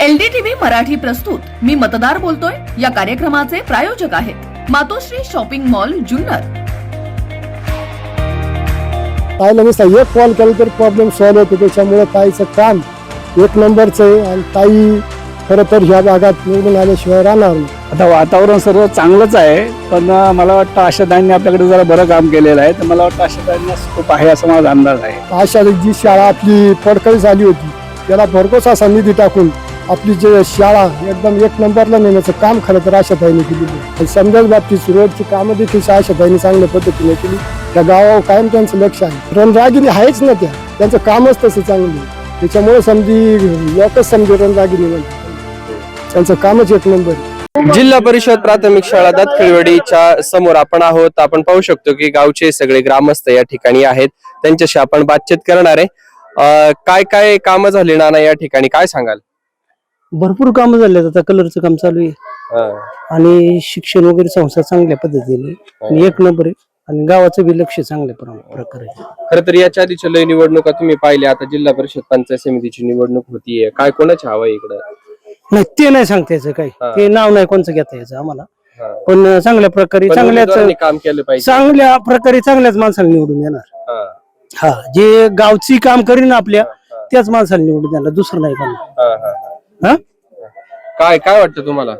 LDTV Marathi प्रस्तुत मी मतदार बोलतोय या कार्यक्रमाचे प्रायोजक आहेत मातोश्री शॉपिंग मॉल जुन्नर। ताईला नुसता एक कॉल केला तर प्रॉब्लेम सॉल्व्ह होतो, त्याच्यामुळे ताईचं काम एक नंबरचं आहे आणि ताई खरं तर ह्या भागात निवडून आल्याशिवाय राहणार नाही। आता वातावरण सर्व चांगलंच आहे, पण मला वाटतं आशाताईंनी आपल्याकडे जरा बरं काम केलेलं आहे, तर मला वाटतं आशाताईंना स्कोप आहे असा माझा अंदाज आहे। अशा जी शाळा आपली पडकळी झाली होती त्याला भरघोस असा निधी टाकून आपली जे शाळा एकदम एक नंबरला नेण्याचं काम खरं तर आशाताईंनी केलेलं आहे आणि समजाच बाबतीत रोडची कामं देखील आशाताईंनी चांगल्या पद्धतीने केली। त्या गावावर कायम त्यांचं लक्ष आहे, रणरागिणी आहेच ना, त्यांचं कामच तसं चांगलं आहे, त्याच्यामुळे समजी लोकच समजे रणरागिणी म्हणतात, त्यांचं कामच एक नंबर आहे। जिल्हा परिषद प्राथमिक शाळा दातखिळवाडीच्या समोर आपण आहोत। आपण पाहू शकतो की गावचे सगळे ग्रामस्थ या ठिकाणी आहेत, त्यांच्याशी आपण बातचीत करणार आहे। काय काय कामं झाली नाना या ठिकाणी, काय सांगाल? भरपूर कामं झाले, आता कलरचं काम चालू आहे आणि शिक्षण वगैरे संस्था चांगल्या पद्धतीने आणि एक नंबर आहे आणि गावाचं बी लक्ष चांगल्या प्रकारे। खरं तर याच्या आधीच्या लय निवडणुका तुम्ही पाहिल्या, आता जिल्हा परिषद पंचायत समितीची निवडणूक होतीये, काय कोणाची हवा आहे इकडं? नाही ते नाही सांगता यायचं, काही ते नाव नाही कोणचं घेता यायचं आम्हाला, पण चांगल्या प्रकारे काम केलं पाहिजे, चांगल्या प्रकारे चांगल्याच माणसाला निवडून येणार। हा, जे गावची काम करीन आपल्या त्याच माणसाला निवडून येणार, दुसरं नाही कोण। काय काय वाटतं तुम्हाला?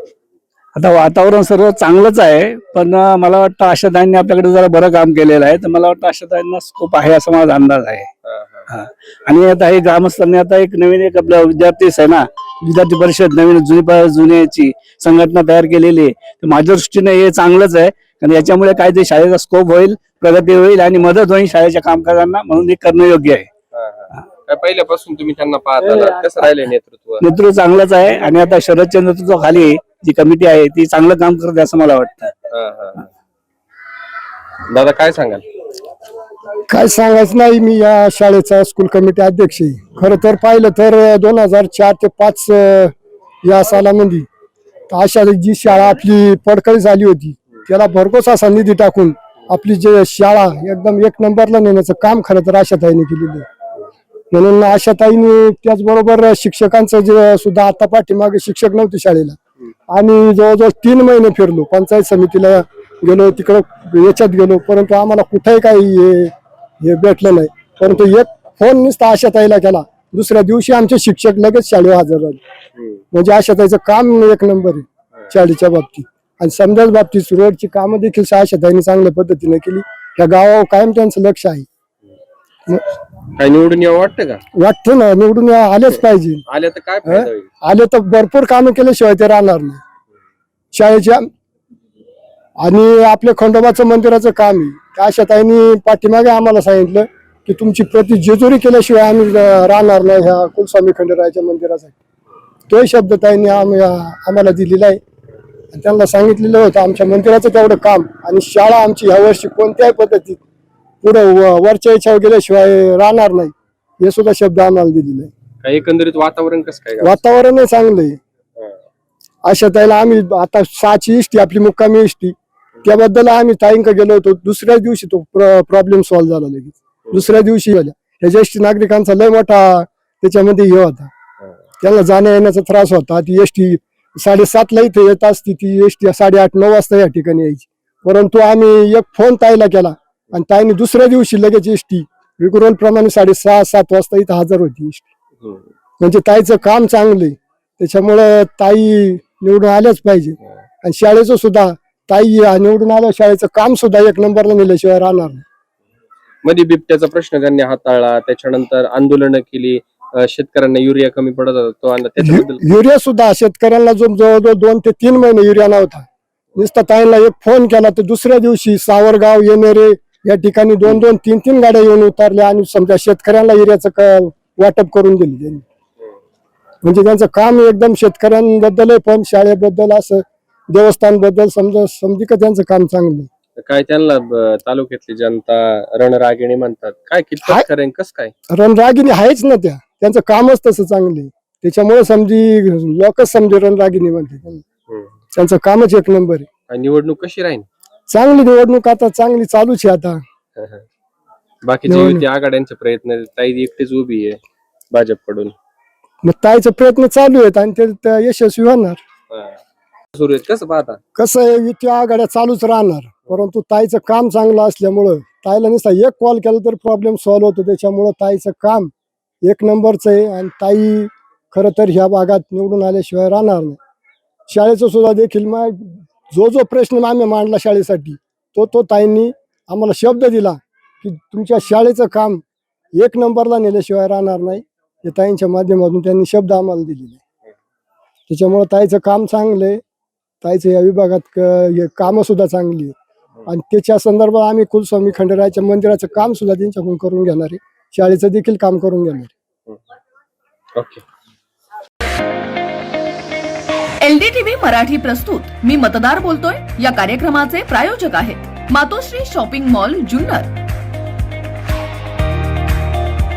आता वातावरण सर्व चांगलंच आहे, पण मला वाटतं आशाताईंनी आपल्याकडे जरा बरं काम केलेलं आहे, तर मला वाटतं आशाताईंना स्कोप आहे असा माझा अंदाज आहे। आणि आता हे ग्रामस्थांनी आता एक नवीन एक आपल्या विद्यार्थीच आहे ना, विद्यार्थी परिषद नवीन जुन्याची संघटना तयार केलेली आहे, तर माझ्या दृष्टीने हे चांगलंच आहे, कारण याच्यामुळे काय ते शाळेचा स्कोप होईल, प्रगती होईल आणि मदत होईल शाळेच्या कामकाजांना, म्हणून हे करणं योग्य आहे। पहिल्यापासून तुम्ही त्यांना पाहता, कसं राहिले नेतृत्व? नेतृत्व चांगलंच आहे आणि आता शरदच्या नेतृत्वाखाली जी कमिटी आहे ती चांगलं काम करते असं मला वाटतं। दादा काय सांगाल? काय सांगायचं नाही, मी या शाळेचा स्कूल कमिटी अध्यक्ष आहे। खरं तर पाहिलं तर 2004 ते 5 या सालामध्ये अशा जी शाळा आपली पडकळी झाली होती त्याला भरघोस असा निधी टाकून आपली जे शाळा एकदम एक नंबरला नेण्याचं काम खरं तर आशाताईंनी केलेलं आहे। म्हणून आशाताईंनी त्याचबरोबर शिक्षकांचं जे सुद्धा आता पाठीमागे शिक्षक नव्हते शाळेला, आम्ही जवळजवळ 3 महिने फिरलो, पंचायत समितीला गेलो, तिकडं याच्यात गेलो, परंतु आम्हाला कुठेही काही हे भेटलं नाही। परंतु एक फोन नुसता आशाताईला केला, दुसऱ्या दिवशी आमचे शिक्षक लगेच शाळेवर हजर झाले। म्हणजे आशाताईचं काम एक नंबर आहे शाळेच्या बाबतीत आणि समजाच बाबतीत रोडची कामं देखील आशाताईंनी चांगल्या पद्धतीने केली। या गावावर कायम त्यांचं लक्ष आहे। काय निवडून यावं वाटतं का? वाटतं ना, निवडून आलेच पाहिजे। आले तर काय फायदा होईल? आले तर भरपूर कामं केल्याशिवाय ते राहणार नाही शाळेच्या। आणि आपल्या खंडोबाचं मंदिराचं काम आहे, आशाताईंनी पाठीमागे आम्हाला सांगितलं की तुमची प्रति जेजुरी केल्याशिवाय आम्ही राहणार नाही ह्या कुलस्वामी खंडेरायाच्या मंदिरासाठी। तोही शब्द ताईंनी आम्हाला दिलेला आहे आणि त्यांना सांगितलेलं होतं आमच्या मंदिराचं तेवढं काम आणि शाळा आमची ह्या वर्षी कोणत्याही पद्धतीत पुढे वरच्या याच्यावर गेल्याशिवाय राहणार नाही, हे सुद्धा शब्द आम्हाला दिलेला आहे। एकंदरीत वातावरण कसं काय? वातावरण चांगलं आहे। आशाताईला आम्ही आता 6ची इष्टी आपली मुक्कामी इष्टी, त्याबद्दल आम्ही ताईंकडे गेलो होतो, दुसऱ्याच दिवशी तो प्रॉब्लेम सॉल्व्ह झाला लगेच, दुसऱ्या दिवशी झाल्या। ह्या ज्येष्ठ नागरिकांचा लय मोठा त्याच्यामध्ये हे होता, त्यांना जाण्या येण्याचा त्रास होता। ती एसटी 7:30ला इथे येत असती, ती एसटी 8:30-9 वाजता या ठिकाणी यायची, परंतु आम्ही एक फोन ताईला केला आणि ताईने दुसऱ्या दिवशी लगेच एसटी रिग्युलर प्रमाणे 6:30-7 वाजता इथं हजर होती एसटी। म्हणजे ताईचं काम चांगलं, त्याच्यामुळे ताई निवडून आल्याच पाहिजे आणि शाळेचं सुद्धा ताई निवडून आल्या, शाळेचं काम सुद्धा एक नंबरला नेल्याशिवाय राहणार नाही। मध्ये बिबट्याचा प्रश्न त्यांनी हाताळला, त्याच्यानंतर आंदोलनं केली, शेतकऱ्यांना युरिया कमी पडत होता, त्याच्याबद्दल युरिया सुद्धा शेतकऱ्यांना जो जवळजवळ 2 ते 3 महिने युरिया नव्हता, नुसता ताईंना एक फोन केला तर दुसऱ्या दिवशी सावरगाव येणेरे या ठिकाणी 2-2, 3-3 गाड्या येऊन उतरल्या आणि समजा शेतकऱ्यांना युरियाचं वाटप करून दिली त्यांनी। म्हणजे त्यांचं काम एकदम शेतकऱ्यांबद्दल आहे, पण शाळेबद्दल असं देवस्थानबद्दल समजी का त्यांचं काम चांगलं। काय त्यांना तालुक्यातली जनता रणरागिणी म्हणतात, काय किती खरं कसं काय? रणरागिणी आहेच ना, त्यांचं कामच तसं चांगलं आहे, त्याच्यामुळे समजी लोकच समजे रणरागिणी म्हणते, त्यांचं कामच एक नंबर आहे। निवडणूक कशी राहील? चांगली निवडणूक आता चांगली चालूच आहे। आता बाकीचे युती आघाड्यांचे प्रयत्न, ताई एकटीच उभी आहे भाजपकडून, मग ताईचे प्रयत्न चालू आहेत आणि ते यशस्वी होणार. सुरू आहेत कसं पाहता? कसं आहे, युती आघाड्या चालूच राहणार, परंतु ताईचं काम चांगलं असल्यामुळं ताईला नुसता एक कॉल केला तर प्रॉब्लेम सॉल्व्ह होतो. त्याच्यामुळं ताईचं काम एक नंबरचं आहे आणि ताई खरं तर ह्या भागात निवडून आल्याशिवाय राहणार नाही. शाळेचं सुद्धा देखील मग जो प्रश्न आम्ही मांडला शाळेसाठी तो ताईंनी आम्हाला शब्द दिला की तुमच्या शाळेचं काम एक नंबरला नेल्याशिवाय राहणार नाही. हे ताईंच्या माध्यमातून त्यांनी शब्द आम्हाला दिलेले. त्याच्यामुळं ताईचं काम चांगलं आहे. ताईचं या विभागात हे कामं सुद्धा चांगली आहेत आणि त्याच्या संदर्भात आम्ही कुलस्वामी खंडेरायाच्या मंदिराचं काम सुद्धा त्यांच्याकडून करून घेणार आहे. शाळेचं देखील काम करून घेणार आहे. ओके. LDTV मराठी प्रस्तुत मी मतदार बोलतोय या कार्यक्रमाचे प्रायोजक आहेत मातोश्री शॉपिंग मॉल जुन्नर.